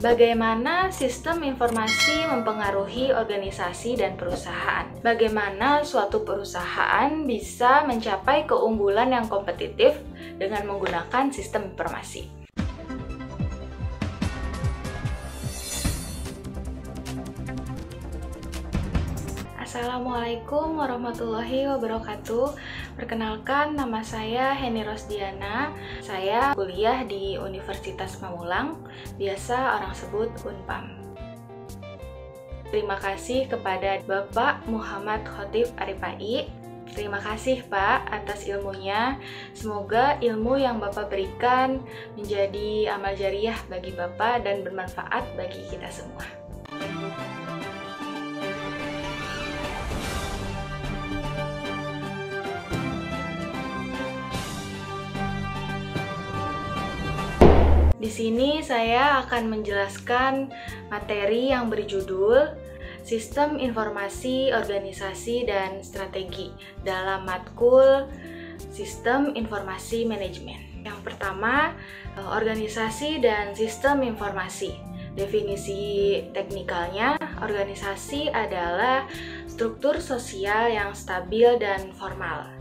Bagaimana sistem informasi mempengaruhi organisasi dan perusahaan? Bagaimana suatu perusahaan bisa mencapai keunggulan yang kompetitif dengan menggunakan sistem informasi? Assalamualaikum warahmatullahi wabarakatuh. Perkenalkan, nama saya Heni Rosdiana. Saya kuliah di Universitas Pamulang, biasa orang sebut Unpam. Terima kasih kepada Bapak Muhammad Khotif Aripai. Terima kasih Pak atas ilmunya. Semoga ilmu yang Bapak berikan menjadi amal jariah bagi Bapak dan bermanfaat bagi kita semua. Di sini saya akan menjelaskan materi yang berjudul Sistem Informasi Organisasi dan Strategi dalam matkul Sistem Informasi Manajemen. Yang pertama, organisasi dan sistem informasi. Definisi teknikalnya, organisasi adalah struktur sosial yang stabil dan formal.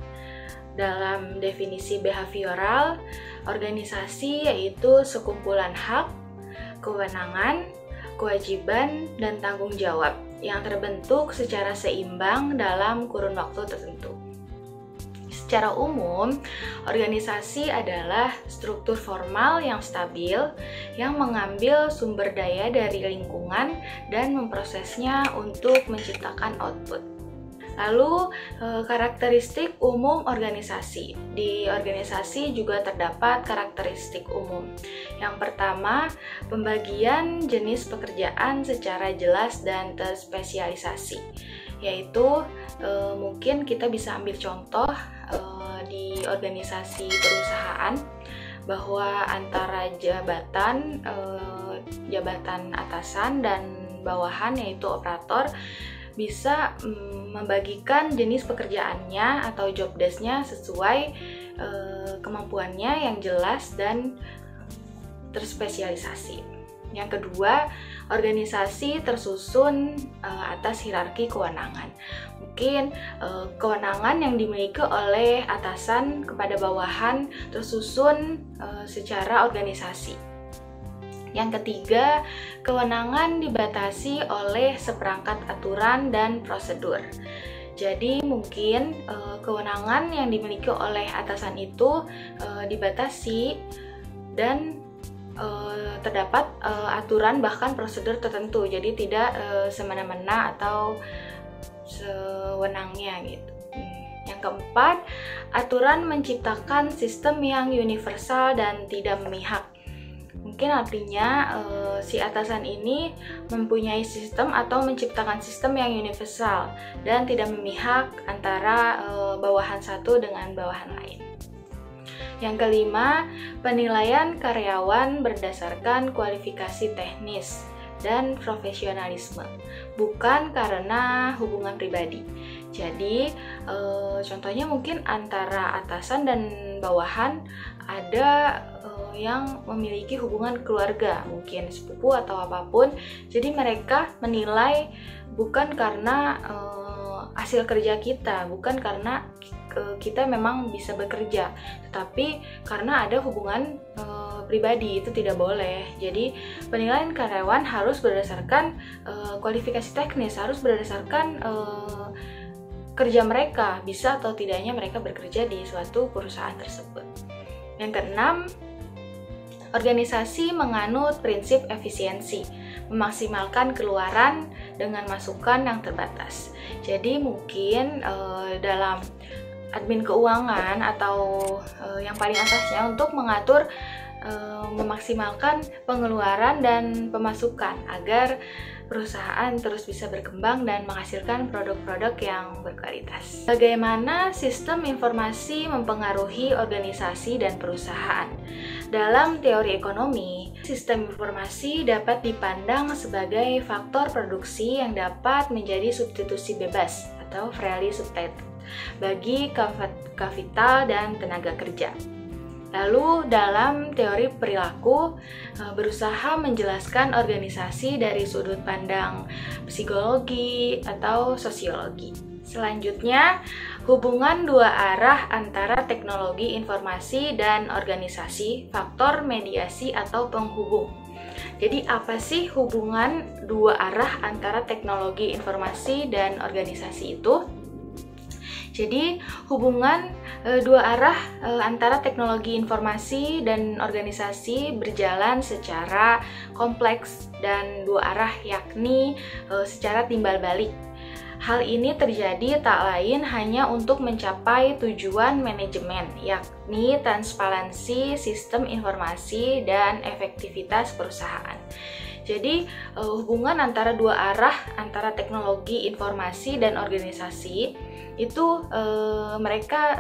Dalam definisi behavioral, organisasi yaitu sekumpulan hak, kewenangan, kewajiban, dan tanggung jawab yang terbentuk secara seimbang dalam kurun waktu tertentu. Secara umum, organisasi adalah struktur formal yang stabil yang mengambil sumber daya dari lingkungan dan memprosesnya untuk menciptakan output. Lalu, karakteristik umum organisasi. Di organisasi juga terdapat karakteristik umum. Yang pertama, pembagian jenis pekerjaan secara jelas dan terspesialisasi. Yaitu, mungkin kita bisa ambil contoh di organisasi perusahaan, bahwa antara jabatan atasan dan bawahan yaitu operator bisa membagikan jenis pekerjaannya atau job desk-nya sesuai kemampuannya yang jelas dan terspesialisasi. Yang kedua, organisasi tersusun atas hierarki kewenangan. Mungkin kewenangan yang dimiliki oleh atasan kepada bawahan tersusun secara organisasi. Yang ketiga, kewenangan dibatasi oleh seperangkat aturan dan prosedur. Jadi mungkin kewenangan yang dimiliki oleh atasan itu dibatasi dan terdapat aturan bahkan prosedur tertentu. Jadi tidak semena-mena atau sewenangnya gitu. Yang keempat, aturan menciptakan sistem yang universal dan tidak memihak. Mungkin artinya si atasan ini mempunyai sistem atau menciptakan sistem yang universal dan tidak memihak antara bawahan satu dengan bawahan lain. Yang kelima, penilaian karyawan berdasarkan kualifikasi teknis dan profesionalisme, bukan karena hubungan pribadi. Jadi, contohnya mungkin antara atasan dan bawahan ada yang memiliki hubungan keluarga, mungkin sepupu atau apapun. Jadi mereka menilai bukan karena hasil kerja kita, bukan karena kita memang bisa bekerja, tetapi karena ada hubungan pribadi. Itu tidak boleh. Jadi penilaian karyawan harus berdasarkan kualifikasi teknis, harus berdasarkan kerja mereka, bisa atau tidaknya mereka bekerja di suatu perusahaan tersebut. Yang keenam, organisasi menganut prinsip efisiensi, memaksimalkan keluaran dengan masukan yang terbatas. Jadi mungkin dalam admin keuangan atau yang paling atasnya untuk mengatur memaksimalkan pengeluaran dan pemasukan agar perusahaan terus bisa berkembang dan menghasilkan produk-produk yang berkualitas. Bagaimana sistem informasi mempengaruhi organisasi dan perusahaan? Dalam teori ekonomi, sistem informasi dapat dipandang sebagai faktor produksi yang dapat menjadi substitusi bebas atau freely substituted bagi kapital dan tenaga kerja. Lalu dalam teori perilaku berusaha menjelaskan organisasi dari sudut pandang psikologi atau sosiologi. Selanjutnya, hubungan dua arah antara teknologi informasi dan organisasi, faktor mediasi atau penghubung. Jadi apa sih hubungan dua arah antara teknologi informasi dan organisasi itu? Jadi hubungan dua arah antara teknologi informasi dan organisasi berjalan secara kompleks dan dua arah, yakni secara timbal balik. Hal ini terjadi tak lain hanya untuk mencapai tujuan manajemen, yakni transparansi sistem informasi dan efektivitas perusahaan. Jadi, hubungan antara dua arah antara teknologi informasi dan organisasi itu mereka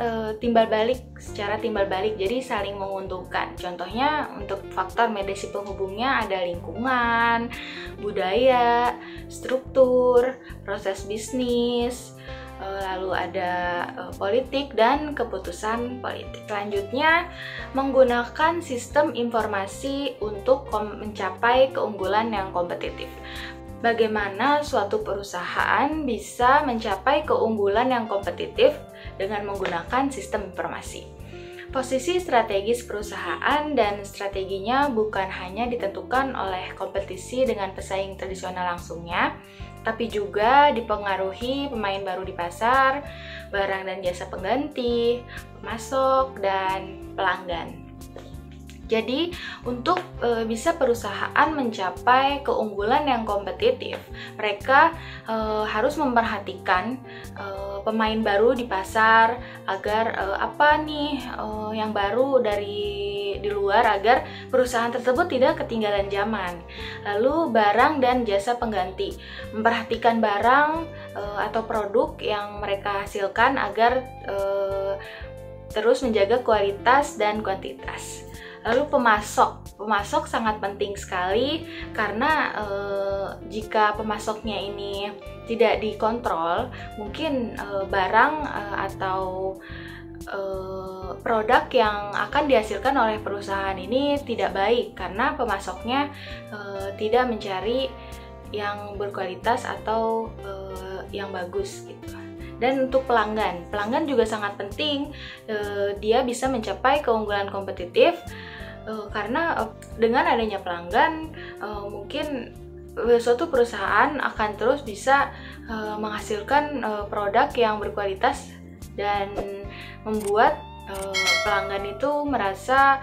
secara timbal balik, jadi saling menguntungkan. Contohnya untuk faktor mediasi penghubungnya ada lingkungan, budaya, struktur, proses bisnis, lalu ada politik dan keputusan politik. Selanjutnya, menggunakan sistem informasi untuk mencapai keunggulan yang kompetitif. Bagaimana suatu perusahaan bisa mencapai keunggulan yang kompetitif dengan menggunakan sistem informasi? Posisi strategis perusahaan dan strateginya bukan hanya ditentukan oleh kompetisi dengan pesaing tradisional langsungnya, tapi juga dipengaruhi pemain baru di pasar, barang dan jasa pengganti, pemasok, dan pelanggan. Jadi, untuk bisa perusahaan mencapai keunggulan yang kompetitif, mereka harus memperhatikan pemain baru di pasar agar apa nih yang baru dari di luar agar perusahaan tersebut tidak ketinggalan zaman. Lalu barang dan jasa pengganti, memperhatikan barang atau produk yang mereka hasilkan agar terus menjaga kualitas dan kuantitas. Lalu pemasok sangat penting sekali karena jika pemasoknya ini tidak dikontrol, mungkin barang atau produk yang akan dihasilkan oleh perusahaan ini tidak baik karena pemasoknya tidak mencari yang berkualitas atau yang bagus gitu. Dan untuk pelanggan juga sangat penting. Dia bisa mencapai keunggulan kompetitif karena dengan adanya pelanggan mungkin suatu perusahaan akan terus bisa menghasilkan produk yang berkualitas dan membuat pelanggan itu merasa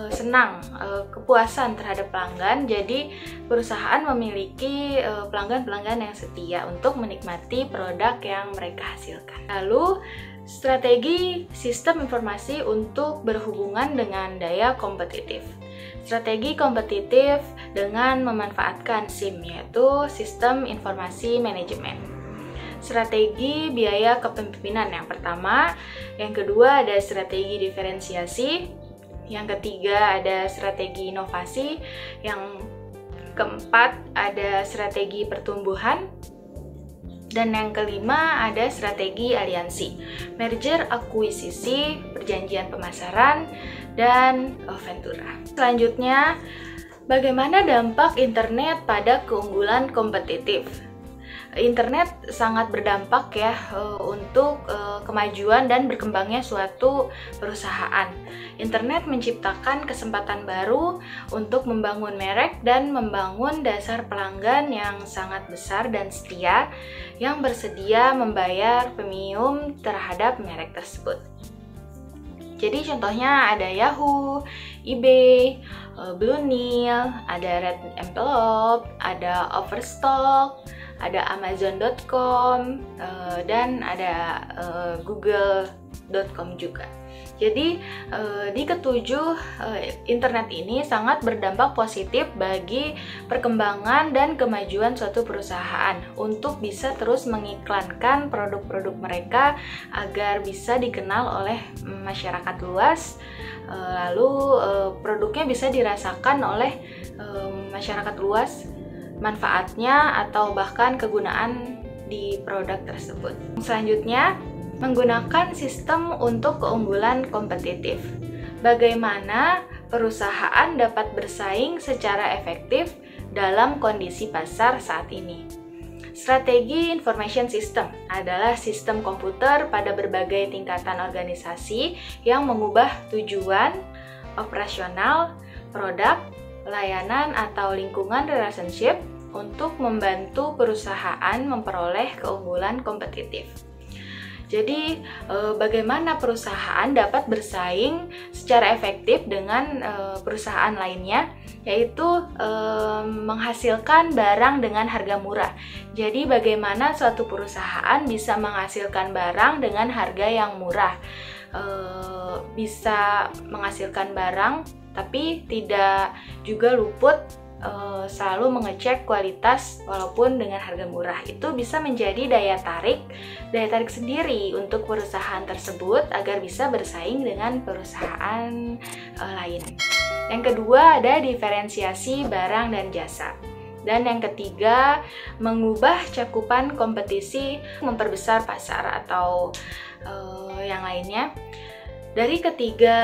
senang, kepuasan terhadap pelanggan. Jadi perusahaan memiliki pelanggan-pelanggan yang setia untuk menikmati produk yang mereka hasilkan. Lalu strategi sistem informasi untuk berhubungan dengan daya kompetitif. Strategi kompetitif dengan memanfaatkan SIM, yaitu Sistem Informasi Manajemen. Strategi biaya kepemimpinan yang pertama, yang kedua ada strategi diferensiasi, yang ketiga ada strategi inovasi, yang keempat ada strategi pertumbuhan, dan yang kelima ada strategi aliansi, merger, akuisisi, perjanjian pemasaran, dan ventura. Selanjutnya, bagaimana dampak internet pada keunggulan kompetitif? Internet sangat berdampak ya untuk kemajuan dan berkembangnya suatu perusahaan. Internet menciptakan kesempatan baru untuk membangun merek dan membangun dasar pelanggan yang sangat besar dan setia yang bersedia membayar premium terhadap merek tersebut. Jadi contohnya ada Yahoo, eBay, Blue Nile, ada Red Envelope, ada Overstock, ada Amazon.com, dan ada Google.com juga. Jadi di ketujuh internet ini sangat berdampak positif bagi perkembangan dan kemajuan suatu perusahaan untuk bisa terus mengiklankan produk-produk mereka agar bisa dikenal oleh masyarakat luas, lalu produknya bisa dirasakan oleh masyarakat luas, manfaatnya atau bahkan kegunaan di produk tersebut. Selanjutnya, menggunakan sistem untuk keunggulan kompetitif. bagaimana perusahaan dapat bersaing secara efektif dalam kondisi pasar saat ini. Strategi information system adalah sistem komputer pada berbagai tingkatan organisasi yang mengubah tujuan, operasional, produk, layanan, atau lingkungan relationship untuk membantu perusahaan memperoleh keunggulan kompetitif. Jadi, bagaimana perusahaan dapat bersaing secara efektif dengan perusahaan lainnya, yaitu menghasilkan barang dengan harga murah. Jadi, bagaimana suatu perusahaan bisa menghasilkan barang dengan harga yang murah, bisa menghasilkan barang, tapi tidak juga luput selalu mengecek kualitas walaupun dengan harga murah. Itu bisa menjadi daya tarik sendiri untuk perusahaan tersebut agar bisa bersaing dengan perusahaan lain. Yang kedua ada diferensiasi barang dan jasa. Dan yang ketiga, mengubah cakupan kompetisi, memperbesar pasar atau yang lainnya. Dari ketiga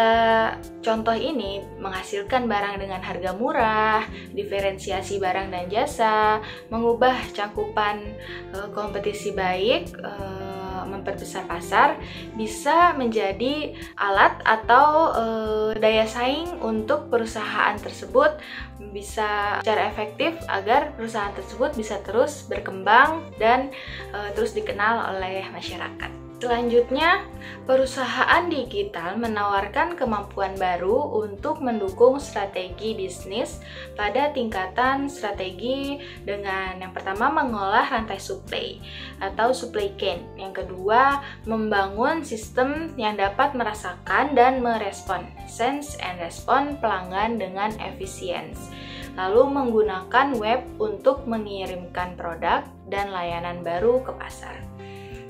contoh ini, menghasilkan barang dengan harga murah, diferensiasi barang dan jasa, mengubah cakupan kompetisi baik, memperbesar pasar, bisa menjadi alat atau daya saing untuk perusahaan tersebut, bisa secara efektif agar perusahaan tersebut bisa terus berkembang dan terus dikenal oleh masyarakat. Selanjutnya, perusahaan digital menawarkan kemampuan baru untuk mendukung strategi bisnis pada tingkatan strategi dengan yang pertama mengolah rantai supply atau supply chain. Yang kedua, membangun sistem yang dapat merasakan dan merespon sense and respon pelanggan dengan efisiensi. Lalu menggunakan web untuk mengirimkan produk dan layanan baru ke pasar.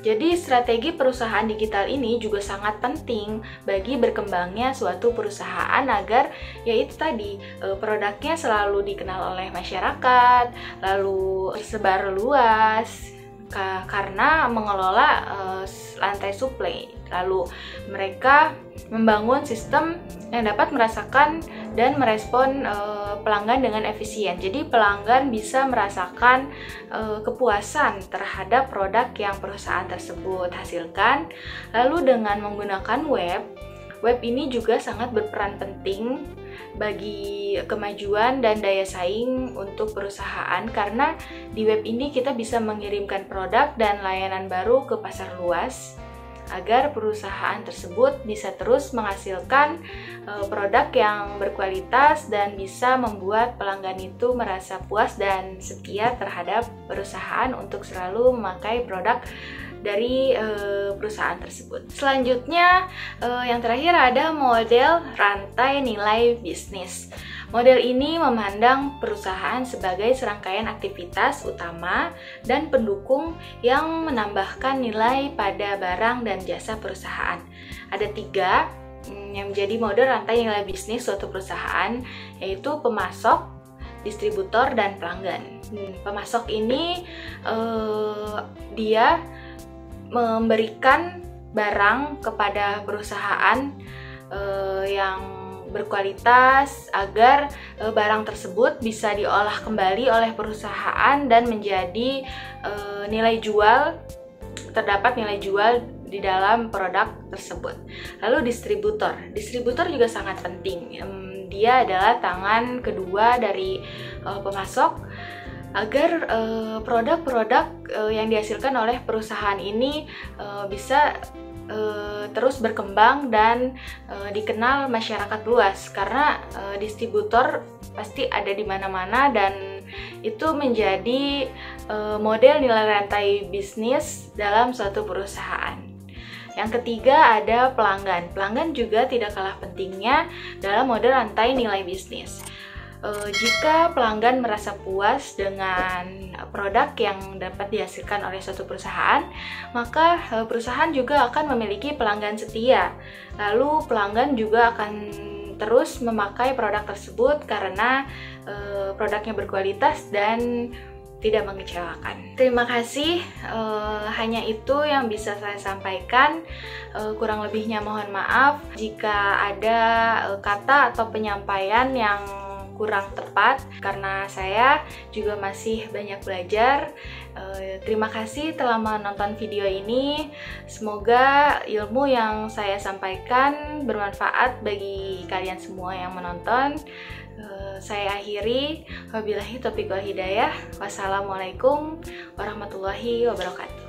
Jadi strategi perusahaan digital ini juga sangat penting bagi berkembangnya suatu perusahaan agar yaitu tadi produknya selalu dikenal oleh masyarakat, lalu tersebar luas karena mengelola rantai supply. Lalu mereka membangun sistem yang dapat merasakan dan merespon pelanggan dengan efisien. Jadi pelanggan bisa merasakan kepuasan terhadap produk yang perusahaan tersebut hasilkan. Lalu dengan menggunakan web ini juga sangat berperan penting bagi kemajuan dan daya saing untuk perusahaan, karena di web ini kita bisa mengirimkan produk dan layanan baru ke pasar luas agar perusahaan tersebut bisa terus menghasilkan produk yang berkualitas dan bisa membuat pelanggan itu merasa puas dan setia terhadap perusahaan untuk selalu memakai produk dari perusahaan tersebut. Selanjutnya, yang terakhir ada model rantai nilai bisnis. Model ini memandang perusahaan sebagai serangkaian aktivitas utama dan pendukung yang menambahkan nilai pada barang dan jasa perusahaan. Ada 3 yang menjadi model rantai nilai bisnis suatu perusahaan, yaitu pemasok, distributor, dan pelanggan. Pemasok ini dia memberikan barang kepada perusahaan yang berkualitas agar barang tersebut bisa diolah kembali oleh perusahaan dan menjadi terdapat nilai jual di dalam produk tersebut. Lalu distributor juga sangat penting. Dia adalah tangan kedua dari pemasok agar produk-produk yang dihasilkan oleh perusahaan ini bisa terus berkembang dan dikenal masyarakat luas, karena distributor pasti ada di mana-mana dan itu menjadi model nilai rantai bisnis dalam suatu perusahaan. Yang ketiga ada pelanggan. Pelanggan juga tidak kalah pentingnya dalam model rantai nilai bisnis. Jika pelanggan merasa puas dengan produk yang dapat dihasilkan oleh suatu perusahaan, maka perusahaan juga akan memiliki pelanggan setia. Lalu pelanggan juga akan terus memakai produk tersebut karena produknya berkualitas dan tidak mengecewakan. Terima kasih, hanya itu yang bisa saya sampaikan. Kurang lebihnya mohon maaf jika ada kata atau penyampaian yang kurang tepat, karena saya juga masih banyak belajar. Terima kasih telah menonton video ini. Semoga ilmu yang saya sampaikan bermanfaat bagi kalian semua yang menonton. Saya akhiri, wabillahi taufiq wal hidayah. Wassalamualaikum warahmatullahi wabarakatuh.